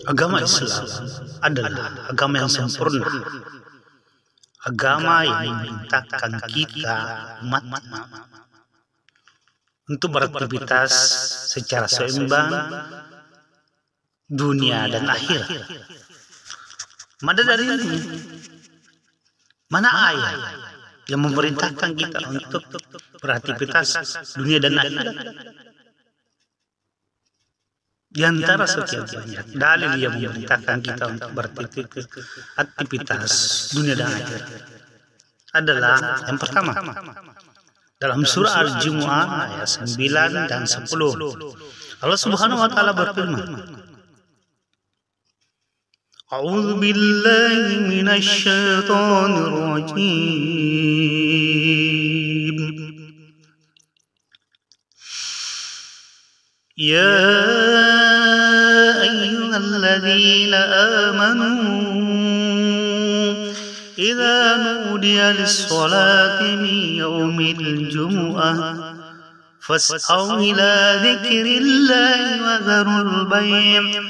Agama Islam adalah agama yang sempurna, agama yang memerintahkan kita umatnya untuk beraktivitas secara seimbang dunia dan akhirat. Maka dari ini, mana ayat yang memerintahkan kita untuk beraktivitas dunia dan akhirat? Di antara sekian banyak dalil yang memerintahkan kita untuk beraktivitas dunia dan akhirat adalah yang pertama, dalam surah Al-Jumu'ah ayat 9 dan 10. Allah Subhanahu wa taala berfirman, A'udzu billahi minasy syaithanir rajim. Ya ayyuhalladzina amanu idza nudiya lis-sholati min yaumil jumu'ah fas'au ila dzikrillahi wa dzarul bay'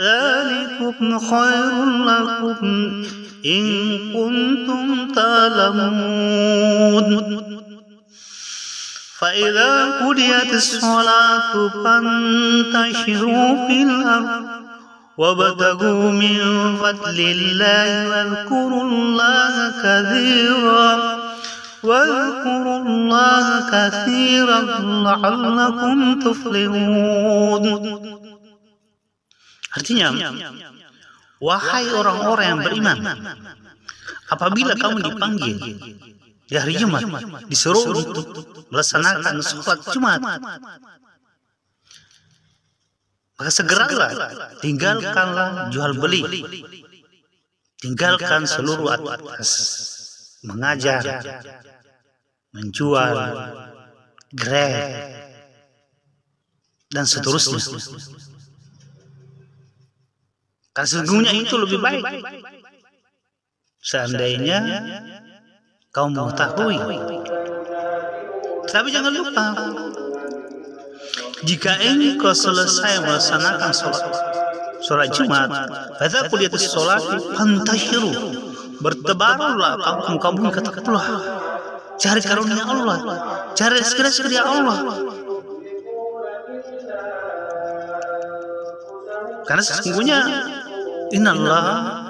dzalikum khairul lakum in kuntum ta'lamun. فإذا قضيت الصلاة فانتشروا في الأرض وابتغوا من فضل الله واذكروا الله كثيرا لعلكم تفلحون. Artinya, wahai orang-orang yang beriman, apabila kamu dipanggil di hari Jumat, disuruh untuk melaksanakan sholat Jumat, maka segeralah tinggalkanlah jual beli, tinggalkan seluruh aktivitas mengajar, menjual, Grab, dan seterusnya. Karena sesungguhnya itu lebih baik. Seandainya kau mengetahui. Tapi jangan lupa, jika engkau selesai melaksanakan sholat Jumat, pada kuliatus sholat fantashiru, bertebarulah kampung-kampung, katakanlah, cari karunia Allah, cari sekira-sekira Allah. Karena sesungguhnya innallaha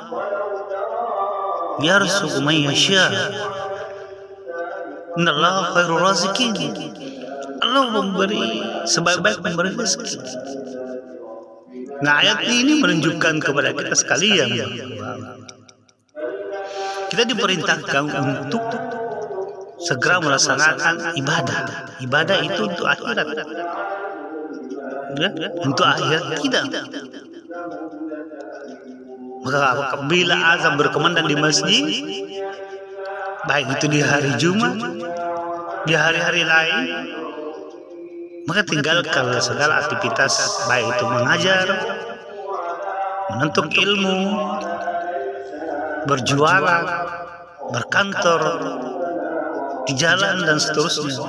yarzuqu man yasha. Innallaha khairur raziqin. Allah memberi sebaik-baik pemberi rezeki. Nah, ayat ini menunjukkan kepada kita sekalian, kita diperintahkan untuk segera melaksanakan ibadah. Ibadah itu untuk akhirat, ya, untuk akhirat kita. Maka bila azan berkumandang di masjid, baik itu di hari Jumat, di hari-hari lain, maka tinggalkanlah segala aktivitas, baik itu mengajar, menuntut ilmu, berjualan, berkantor, di jalan, dan seterusnya.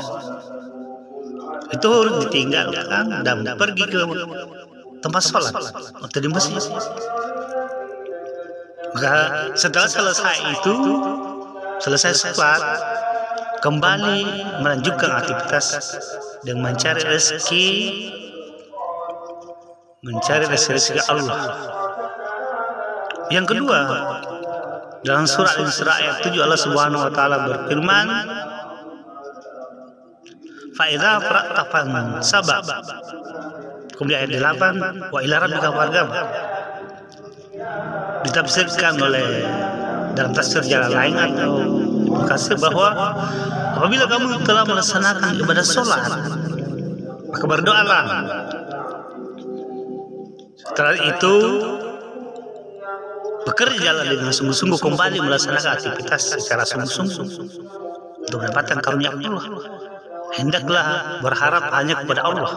Itu harus ditinggalkan dan pergi ke tempat sholat atau di masjid. Maka setelah selesai itu, selesai sholat, kembali melanjutkan aktivitas dan mencari rezeki Allah. Yang kedua, dalam surah Al-Isra ayat 7, Allah Subhanahu wa taala berfirman, fa idza faragta fansab. Kemudian ayat 8, wa ila rabbika farghab. Ditafsirkan oleh dalam tafsir jalan lain atau Ibnu Katsir bahwa apabila kamu telah melaksanakan ibadah sholat, maka berdoalah. Setelah itu bekerjalah dengan sungguh-sungguh, kembali melaksanakan aktivitas secara sungguh-sungguh untuk mendapatkan karunia Allah. Hendaklah berharap hanya kepada Allah.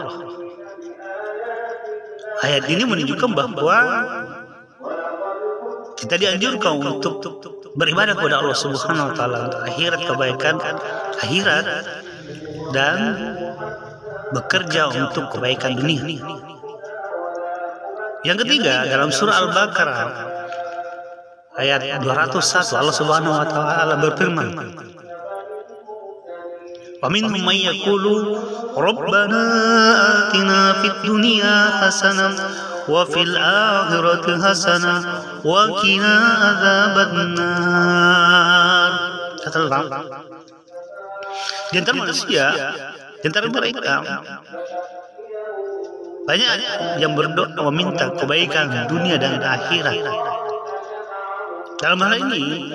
Ayat ini menunjukkan bahwa kita dianjurkan untuk beribadah kepada Allah Subhanahu wa taala untuk akhirat, kebaikan akhirat, dan bekerja untuk kebaikan dunia. Yang ketiga, dalam surah Al-Baqarah ayat 201 Allah Subhanahu wa taala berfirman, "Wa minhum may yaqulu rabbana atina fid dunya hasanah wa fil akhirati hasanah wa qina adzabannar." Kata Allah, di antara manusia, di antara mereka banyak yang berdoa meminta kebaikan dunia dan akhirat. Dalam hal ini,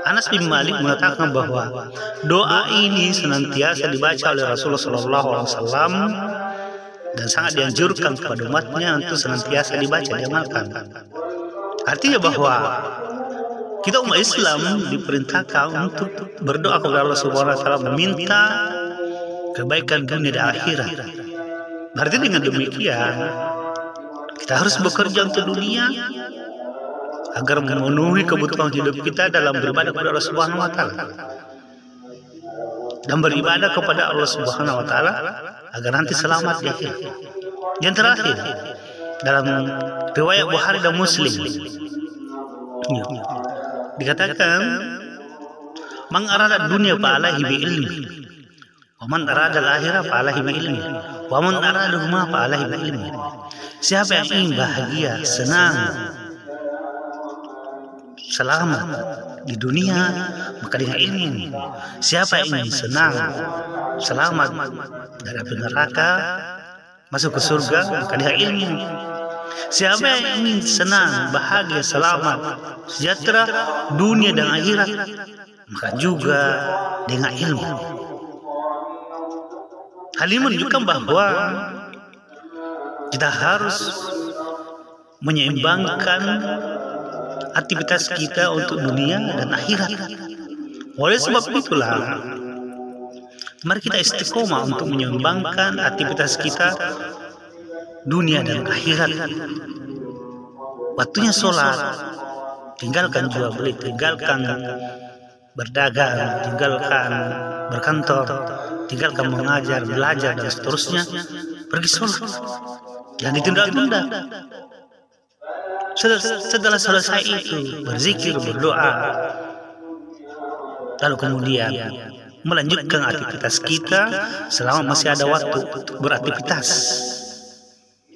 Anas bin Malik mengatakan bahwa doa ini senantiasa dibaca oleh Rasulullah SAW dan sangat dianjurkan kepada umatnya untuk senantiasa dibaca, diamalkan. Artinya bahwa kita umat Islam diperintahkan untuk berdoa kepada Allah Subhanahu wa taala meminta kebaikan dunia dan akhirat. Berarti dengan demikian kita harus bekerja untuk dunia agar memenuhi kebutuhan hidup kita dalam beribadah kepada Allah Subhanahu wa taala. Dan beribadah kepada Allah Subhanahu wa taala agar nanti selamat di akhirat. Yang terakhir, dalam riwayat Bukhari dan Muslim dikatakan, "Man arada dunya fa alaihi bi ilmi, wa man arada al-akhirah fa alaihi bi ilmi, wa man arada huma fa alaihi bi ilmi." Siapa yang ingin bahagia, senang, selamat di dunia, maka dengan ilmu. Siapa yang ingin senang, selamat dari api neraka, masuk ke surga, maka dengan ilmu. Siapa yang ingin senang, bahagia, selamat, sejahtera dunia dan akhirat, maka juga dengan ilmu. Hal ini menunjukkan bahwa kita harus menyeimbangkan aktivitas kita untuk dunia dan akhirat. Oleh sebab itulah, mari kita istiqomah untuk menyeimbangkan aktivitas kita dunia dan akhirat. Waktunya sholat, tinggalkan jual beli, tinggalkan berdagang, tinggalkan berkantor, tinggalkan mengajar, belajar dan seterusnya. Pergi sholat, jangan ditunda-tunda. Setelah selesai itu berzikir, berdoa, lalu kemudian melanjutkan aktivitas kita selama masih ada waktu untuk beraktivitas.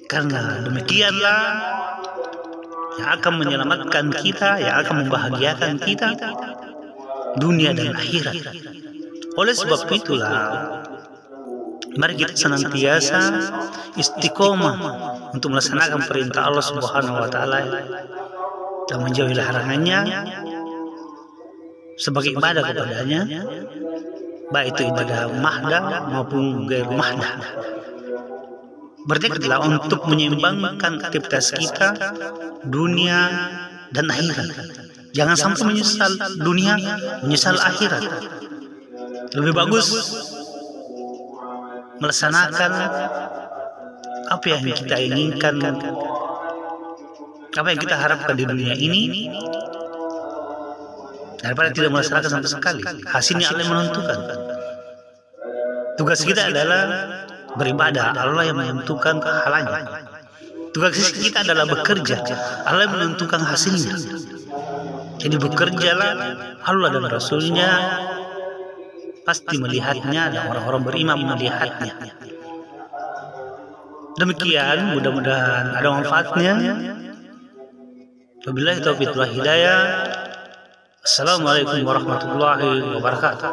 Karena demikianlah yang akan menyelamatkan kita, yang akan membahagiakan kita dunia dan akhirat. Oleh sebab itulah, mari kita senantiasa istiqomah untuk melaksanakan perintah Allah Subhanahu wa taala dan menjauhi larangannya sebagai ibadah kepadanya, baik itu ibadah mahdah maupun gair mahdah. Bertekadlah untuk menyeimbangkan aktivitas kita dunia dan akhirat. Jangan sampai menyesal dunia, menyesal akhirat. Lebih bagus melaksanakan apa yang kita inginkan, apa yang kita harapkan di dunia ini, daripada tidak melaksanakan sama sekali. Hasilnya Allah yang menentukan. Tugas kita adalah beribadah, Allah yang menentukan pahalanya. Tugas kita adalah bekerja, Allah yang menentukan hasilnya. Jadi bekerjalah, Allah dan Rasulnya pasti melihatnya dan orang-orang beriman melihatnya. Demikian, mudah-mudahan ada manfaatnya. Wabillahi taufiq wal hidayah. Assalamualaikum warahmatullahi wabarakatuh.